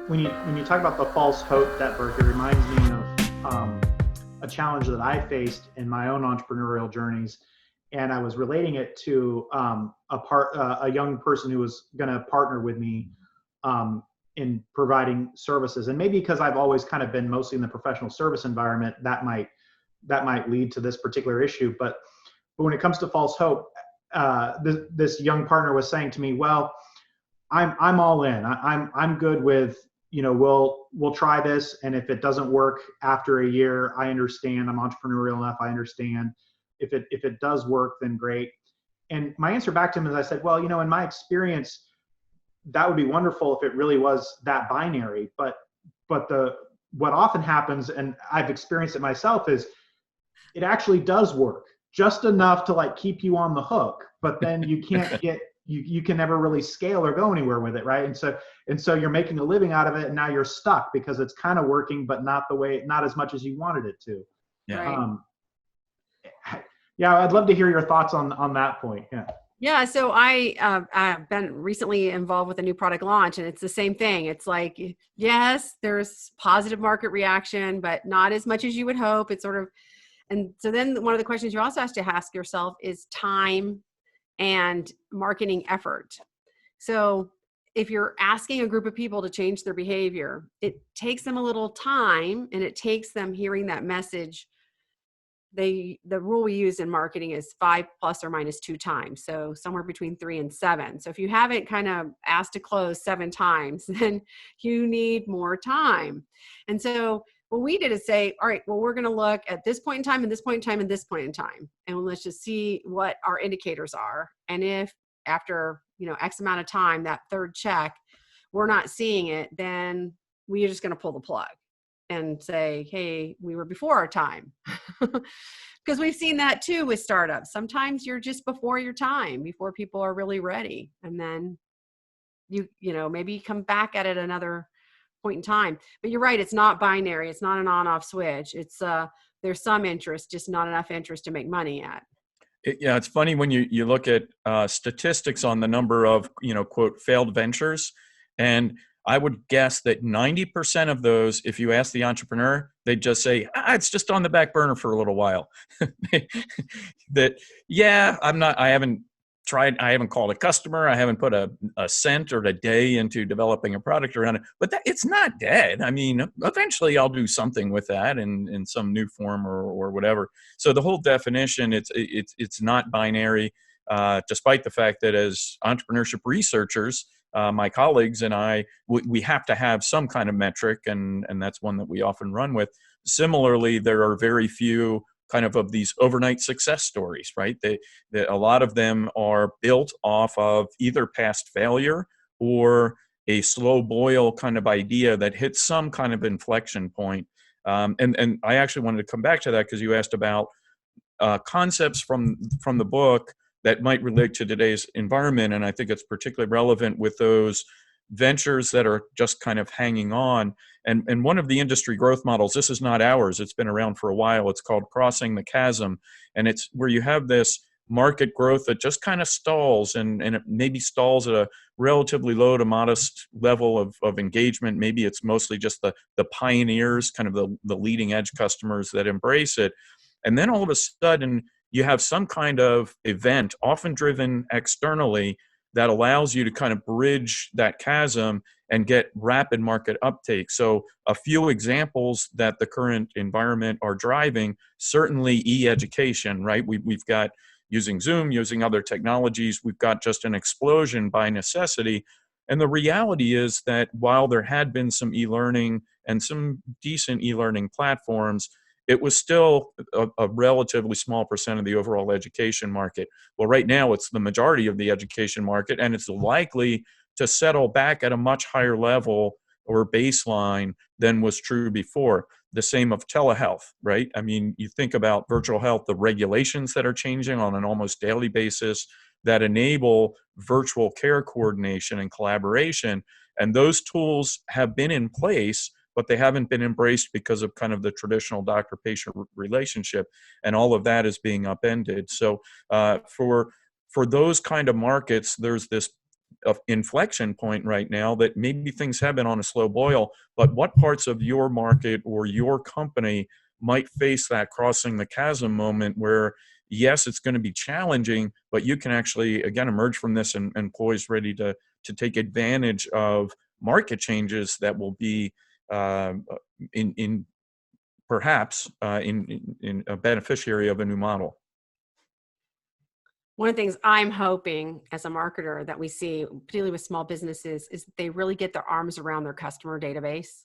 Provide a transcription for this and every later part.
when you talk about the false hope, Detberg, it reminds me of a challenge that I faced in my own entrepreneurial journeys, and I was relating it to a young person who was going to partner with me um, in providing services. And maybe because I've always kind of been mostly in the professional service environment, that might lead to this particular issue. But when it comes to false hope, this young partner was saying to me, "Well, I'm all in. I'm good with, we'll try this, and if it doesn't work after a year, I understand. I'm entrepreneurial enough. I understand. If it does work, then great." And my answer back to him is, I said, "Well, in my experience, that would be wonderful if it really was that binary. But what often happens, and I've experienced it myself, is it actually does work just enough to like keep you on the hook, but then you can't get you can never really scale or go anywhere with it, right? And so you're making a living out of it, and now you're stuck because it's kind of working, but not as much as you wanted it to." Yeah. Right. Yeah, I'd love to hear your thoughts on that point. Yeah. Yeah. So I've been recently involved with a new product launch, and it's the same thing. It's like, yes, there's positive market reaction, but not as much as you would hope. It's sort of, and so then one of the questions you also have to ask yourself is time and marketing effort. So if you're asking a group of people to change their behavior, it takes them a little time, and it takes them hearing that message. The rule we use in marketing is 5 plus or minus 2 times. So somewhere between 3 and 7. So if you haven't kind of asked to close 7 times, then you need more time. And so what we did is say, all right, well, we're going to look at this point in time and this point in time and this point in time. And let's just see what our indicators are. And if after, X amount of time, that third check, we're not seeing it, then we're just going to pull the plug and say, hey, we were before our time. Because we've seen that too with startups. Sometimes you're just before your time, before people are really ready. And then maybe come back at it another point in time. But you're right, it's not binary. It's not an on-off switch. It's there's some interest, just not enough interest to make money at. Yeah, it's funny when you look at statistics on the number of, quote, failed ventures. And I would guess that 90% of those, if you ask the entrepreneur, they'd just say, it's just on the back burner for a little while. I haven't tried, I haven't called a customer, I haven't put a cent or a day into developing a product around it, but it's not dead. I mean, eventually I'll do something with that in some new form or whatever. So the whole definition, it's not binary, despite the fact that as entrepreneurship researchers, my colleagues and I, we have to have some kind of metric, and that's one that we often run with. Similarly, there are very few kind of these overnight success stories, right? A lot of them are built off of either past failure or a slow boil kind of idea that hits some kind of inflection point. And I actually wanted to come back to that because you asked about concepts from the book that might relate to today's environment. And I think it's particularly relevant with those ventures that are just kind of hanging on. And one of the industry growth models, this is not ours, it's been around for a while, it's called Crossing the Chasm. And it's where you have this market growth that just kind of stalls, and it maybe stalls at a relatively low to modest level of engagement. Maybe it's mostly just the pioneers, kind of the leading edge customers that embrace it. And then all of a sudden, you have some kind of event, often driven externally, that allows you to kind of bridge that chasm and get rapid market uptake. So a few examples that the current environment are driving, certainly e-education, right? We've got, using Zoom, using other technologies, we've got just an explosion by necessity. And the reality is that while there had been some e-learning and some decent e-learning platforms, it was still a relatively small percent of the overall education market. Well, right now it's the majority of the education market, and it's likely to settle back at a much higher level or baseline than was true before. The same of telehealth, right? I mean, you think about virtual health, the regulations that are changing on an almost daily basis that enable virtual care coordination and collaboration. And those tools have been in place, but they haven't been embraced because of kind of the traditional doctor-patient relationship, and all of that is being upended. So for those kind of markets, there's this inflection point right now that maybe things have been on a slow boil, but what parts of your market or your company might face that crossing the chasm moment where, yes, it's going to be challenging, but you can actually, again, emerge from this and poised, ready to take advantage of market changes that will be in perhaps in a beneficiary of a new model. One of the things I'm hoping as a marketer that we see, particularly with small businesses, is that they really get their arms around their customer database.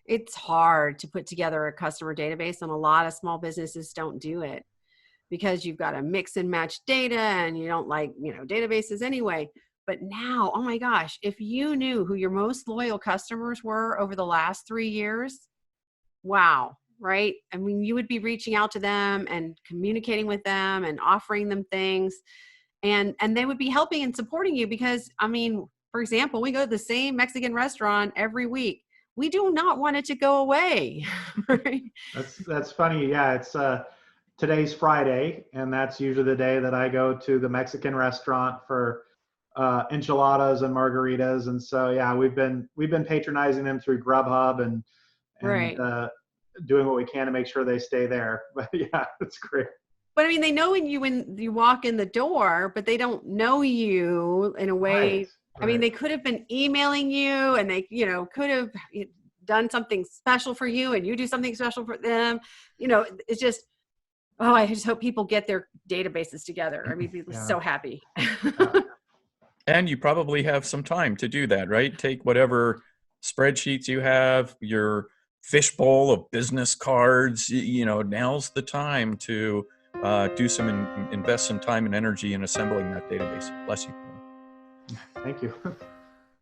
It's hard to put together a customer database, and a lot of small businesses don't do it because you've got to mix and match data, and you don't like, databases anyway. But now, oh my gosh, if you knew who your most loyal customers were over the last 3 years, wow, right? I mean, you would be reaching out to them and communicating with them and offering them things, and they would be helping and supporting you because, I mean, for example, we go to the same Mexican restaurant every week. We do not want it to go away. Right? That's funny. Yeah, it's today's Friday, and that's usually the day that I go to the Mexican restaurant for enchiladas and margaritas. And so, yeah, we've been patronizing them through Grubhub and Right. doing what we can to make sure they stay there. But yeah, it's great. But I mean, they know when you walk in the door, but they don't know you in a way. Right. I mean, they could have been emailing you, and they, could have done something special for you, and you do something special for them. It's just, oh, I just hope people get their databases together. I mean, people are so happy. And you probably have some time to do that, right? Take whatever spreadsheets you have, your fishbowl of business cards, now's the time to invest some time and energy in assembling that database. Bless you. Thank you.